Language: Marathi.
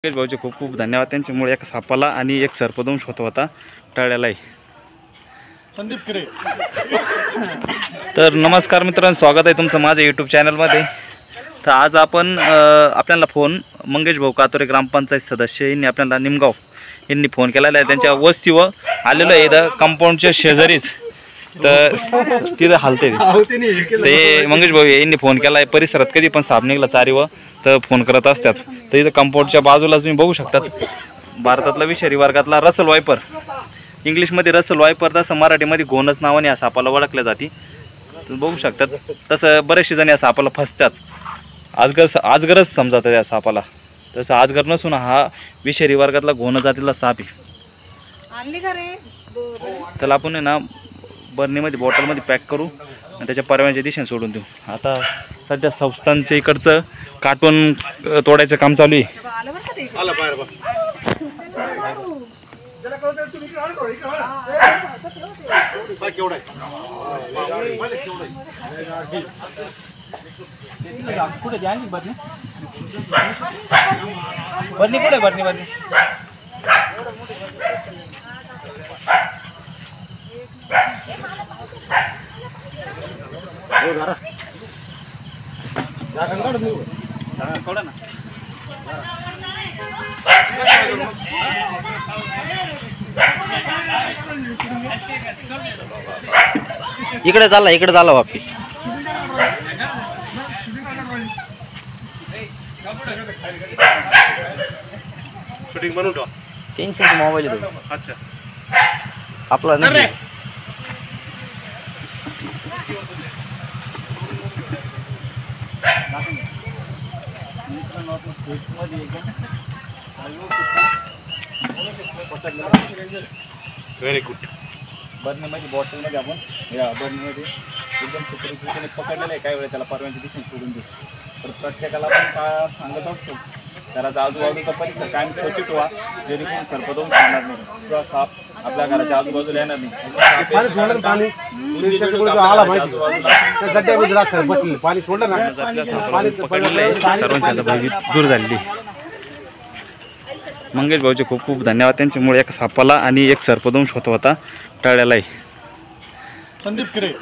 भाऊचे खूप खूप धन्यवाद। त्यांच्यामुळे एक सापाला आणि एक सर्पदंश होत होता टाळ्यालाही। संदीप किरे। तर नमस्कार मित्रांनो, स्वागत आहे तुमचं माझ्या यूट्यूब चॅनलमध्ये। तर आज आपण आपल्याला फोन मंगेश भाऊ कातोरे ग्रामपंचायत सदस्य यांनी आपल्याला निमगाव यांनी फोन केलेला आहे। त्यांच्या वस्तीवर आलेलो आहे इथं कंपाऊंडच्या शेजारीच। तर तिथं हालते ते मंगेश भाऊ यांनी फोन केला आहे। परिसरात कधी पण साप निघाला चारीवर तर फोन करत असतात। तर इथं कंपाऊंडच्या बाजूलाच तुम्ही बघू शकतात भारतातला विषारी वर्गातला रसल वायपर, इंग्लिशमध्ये रसल वायपर, तसं मराठीमध्ये घोणस नावाने या सापाला ओळखल्या जाते। तुम्ही बघू शकतात तसं बरेचसे जण या सापाला फसतात, आजगरच समजतात या सापाला। तसं आजगर नसून हा विषारी वर्गातला घोण जातीला साप आहे। त्याला आपण आहे ना बरणीमध्ये बॉटलमध्ये पॅक करू आणि त्याच्या परवान्याच्या दिशेने सोडून देऊ। आता सध्या संस्थांचे इकडचं काटून तोडायचं काम चालू आहे। इकडे झाला वापिस। शूटिंग बनवून ठेवा। टेन्शन मोबाईल अच्छा आपला नाही। Very good. बरणीमध्ये बॉटलमध्ये आपण या बरणीमध्ये एकदम सुरक्षितपणे पकडलेलं आहे। काही वेळा त्याला परवानगी दिसून सोडून देऊ। तर प्रत्येकाला आपण काय सांगत असतो, घराचा आजूबाजूचा परिसर कायम स्वच्छ ठेवा, जेणेकरून सर्पदंश होणार नाही किंवा साप आपल्या घराच्या आजूबाजूला येणार नाही। सर्वांची भयभीत दूर झालेली। मंगेश भाऊचे खूप खूप धन्यवाद। त्यांच्यामुळे एक सापाला आणि एक सर्पदंश होत होता टाळ्यालाही। संदीप किरे।